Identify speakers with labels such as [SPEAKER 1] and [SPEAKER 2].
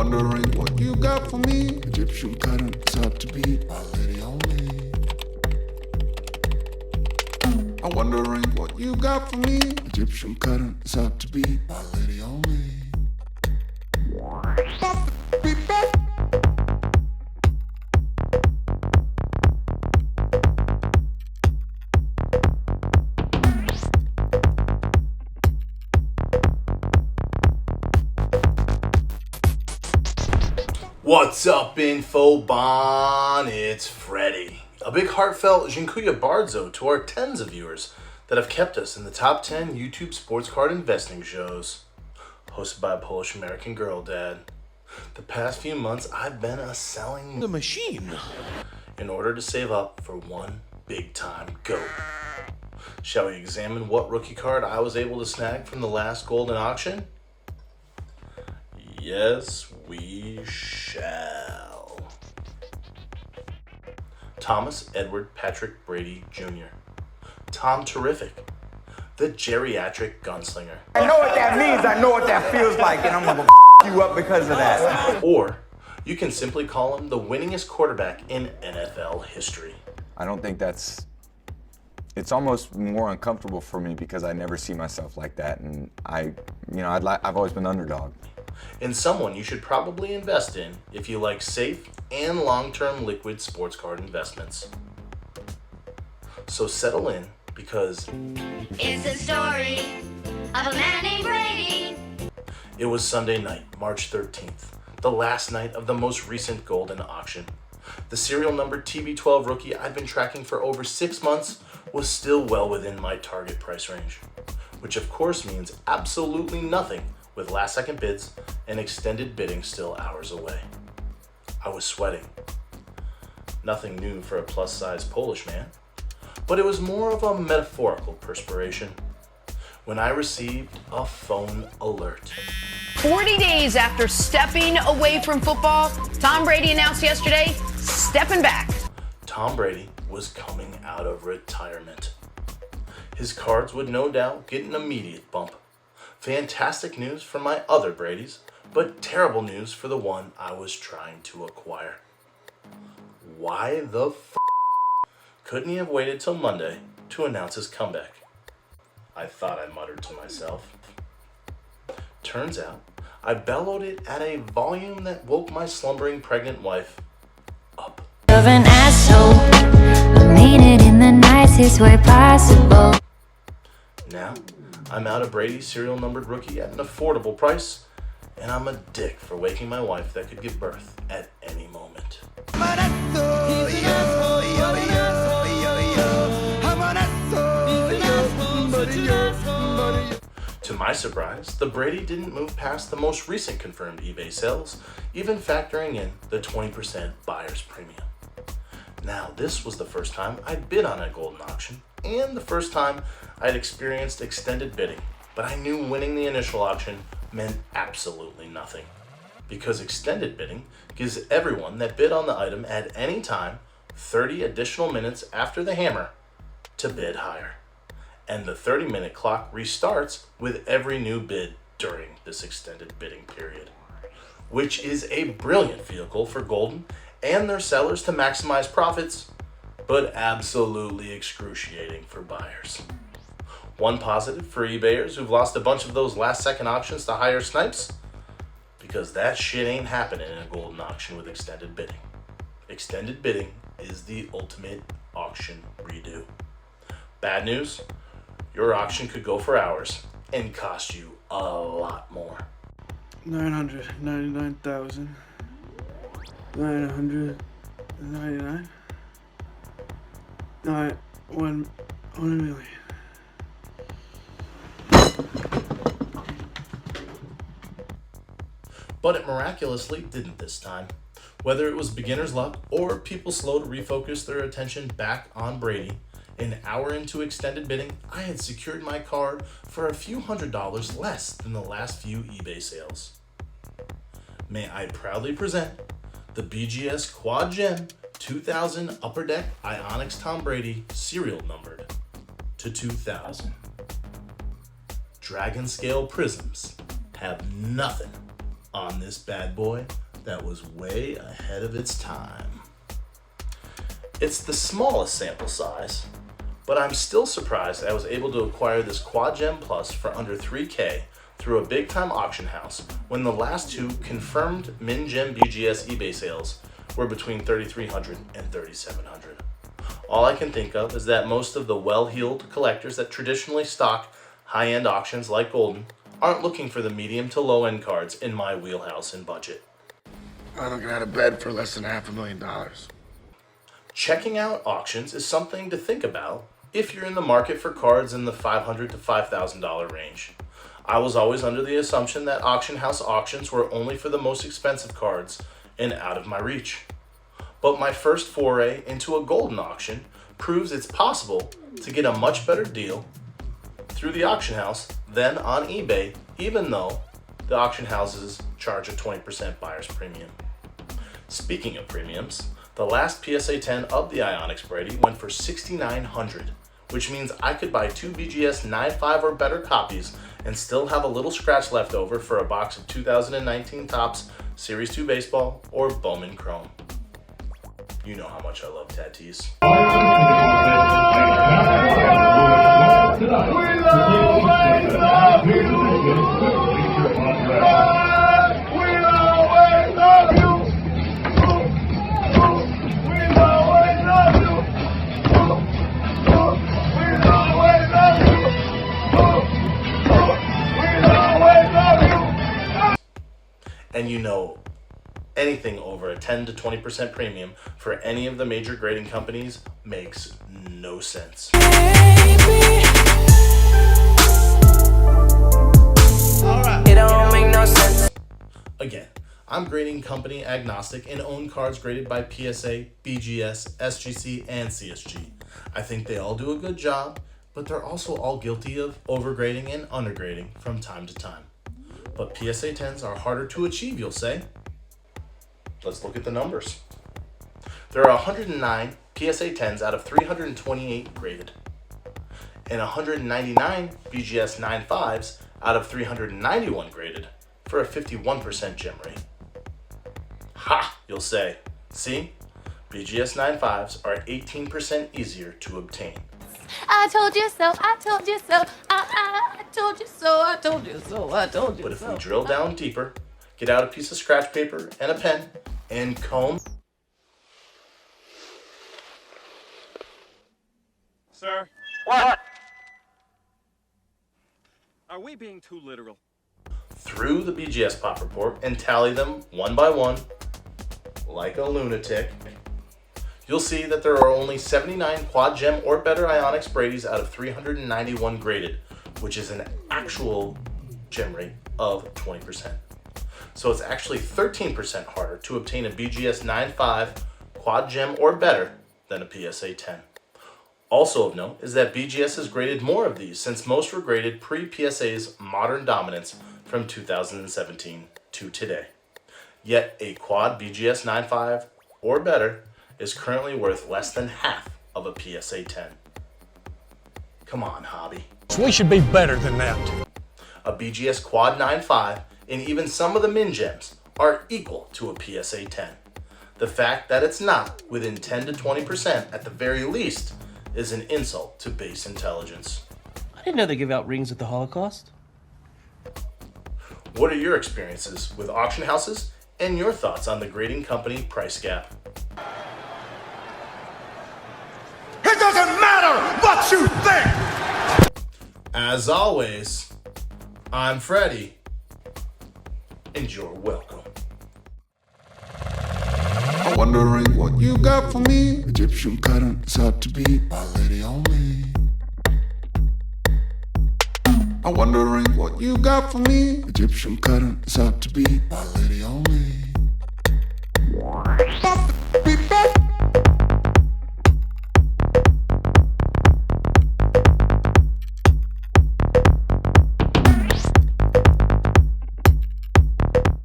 [SPEAKER 1] wondering what you got for me. Egyptian cotton is out to be my lady only. I'm wondering what you got for me. Egyptian cotton is out to be my lady only.
[SPEAKER 2] What's up, Infobon? It's Freddy. A big heartfelt Dziękuję bardzo to our tens of viewers that have kept us in the top 10 YouTube sports card investing shows. Hosted by a Polish-American girl dad. The past few months, I've been selling
[SPEAKER 3] the machine
[SPEAKER 2] in order to save up for one big-time GOAT. Shall we examine what rookie card I was able to snag from the last Goldin auction? Yes, we shall. Thomas Edward Patrick Brady Jr. Tom Terrific, the geriatric gunslinger.
[SPEAKER 4] I know what that means, I know what that feels like, and I'm gonna you up because of that.
[SPEAKER 2] Or you can simply call him the winningest quarterback in NFL history.
[SPEAKER 5] I don't think it's almost more uncomfortable for me because I never see myself like that, and I've always been underdog.
[SPEAKER 2] And someone you should probably invest in if you like safe and long-term liquid sports card investments. So settle in, because
[SPEAKER 6] it's the story of a man named Brady.
[SPEAKER 2] It was Sunday night, March 13th, the last night of the most recent Goldin auction. The serial number TB12 rookie I'd been tracking for over 6 months was still well within my target price range, which of course means absolutely nothing with last-second bids and extended bidding still hours away. I was sweating. Nothing new for a plus-size Polish man, but it was more of a metaphorical perspiration when I received a phone alert.
[SPEAKER 7] 40 days after stepping away from football, Tom Brady announced yesterday, stepping back.
[SPEAKER 2] Tom Brady was coming out of retirement. His cards would no doubt get an immediate bump. Fantastic news for my other Bradys, but terrible news for the one I was trying to acquire. Why the couldn't he have waited till Monday to announce his comeback? I thought I muttered to myself. Turns out, I bellowed it at a volume that woke my slumbering pregnant wife up.
[SPEAKER 6] Of an asshole, I mean it in the nicest way possible.
[SPEAKER 2] Now, I'm out of Brady's serial numbered rookie at an affordable price, and I'm a dick for waking my wife that could give birth at any moment. To my surprise, the Brady didn't move past the most recent confirmed eBay sales, even factoring in the 20% buyer's premium. Now, this was the first time I'd bid on a Goldin auction, and the first time I'd experienced extended bidding, but I knew winning the initial auction meant absolutely nothing, because extended bidding gives everyone that bid on the item at any time 30 additional minutes after the hammer to bid higher. And the 30-minute clock restarts with every new bid during this extended bidding period, which is a brilliant vehicle for Goldin and their sellers to maximize profits, but absolutely excruciating for buyers. One positive for eBayers who've lost a bunch of those last-second auctions to higher snipes, because that shit ain't happening in a Goldin auction with extended bidding. Extended bidding is the ultimate auction redo. Bad news, your auction could go for hours and cost you a lot more.
[SPEAKER 8] 999,999. 1 million.
[SPEAKER 2] But it miraculously didn't this time. Whether it was beginner's luck or people slow to refocus their attention back on Brady, an hour into extended bidding, I had secured my card for a few $100s less than the last few eBay sales. May I proudly present the BGS Quad Gem 2000 Upper Deck Ionics Tom Brady, serial numbered to 2000. Dragon scale prisms have nothing on this bad boy that was way ahead of its time. It's the smallest sample size, but I'm still surprised I was able to acquire this Quad Gem Plus for under $3K through a big time auction house when the last two confirmed Min Gem BGS eBay sales were between $3,300 and $3,700. All I can think of is that most of the well-heeled collectors that traditionally stock high-end auctions like Goldin aren't looking for the medium to low-end cards in my wheelhouse and budget.
[SPEAKER 8] I'm looking at a bed for less than $500,000.
[SPEAKER 2] Checking out auctions is something to think about if you're in the market for cards in the $500 to $5,000 range. I was always under the assumption that auction house auctions were only for the most expensive cards and out of my reach. But my first foray into a Goldin auction proves it's possible to get a much better deal through the auction house than on eBay, even though the auction houses charge a 20% buyer's premium. Speaking of premiums, the last PSA 10 of the Ionics Brady went for $6,900, which means I could buy two BGS 9.5 or better copies and still have a little scratch left over for a box of 2019 Topps Series 2 Baseball or Bowman Chrome. You know how much I love Tatis. And you know, anything over a 10 to 20% premium for any of the major grading companies makes no sense.
[SPEAKER 3] It don't make no sense.
[SPEAKER 2] Again, I'm grading company agnostic and own cards graded by PSA, BGS, SGC, and CSG. I think they all do a good job, but they're also all guilty of overgrading and undergrading from time to time. But PSA 10s are harder to achieve, you'll say. Let's look at the numbers. There are 109 PSA 10s out of 328 graded, and 199 BGS 9.5s out of 391 graded for a 51% gem rate. Ha, you'll say. See? BGS 9.5s are 18% easier to obtain.
[SPEAKER 9] I told you so, I told you so, I told you so, I told you so, I told you so.
[SPEAKER 2] But if we drill down deeper, get out a piece of scratch paper and a pen, and comb.
[SPEAKER 10] Sir?
[SPEAKER 3] What?
[SPEAKER 10] Are we being too literal?
[SPEAKER 2] Through the BGS Pop Report and tally them one by one, like a lunatic, you'll see that there are only 79 Quad Gem or better Ionics Brady's out of 391 graded, which is an actual gem rate of 20%. So it's actually 13% harder to obtain a BGS 9.5 Quad Gem or better than a PSA 10. Also of note is that BGS has graded more of these since most were graded pre-PSA's Modern Dominance from 2017 to today. Yet a Quad BGS 9.5 or better is currently worth less than half of a PSA 10. Come on, hobby.
[SPEAKER 11] We should be better than that.
[SPEAKER 2] A BGS Quad 9.5 and even some of the Min Gems are equal to a PSA 10. The fact that it's not within 10 to 20% at the very least is an insult to base intelligence.
[SPEAKER 3] I didn't know they give out rings at the Holocaust.
[SPEAKER 2] What are your experiences with auction houses and your thoughts on the grading company price gap?
[SPEAKER 4] It doesn't matter what you think!
[SPEAKER 2] As always, I'm Freddy, and you're welcome.
[SPEAKER 1] I'm wondering what you got for me. Egyptian cotton is hard to beat, my lady only. I'm wondering what you got for me. Egyptian cotton is hard to beat, my lady only.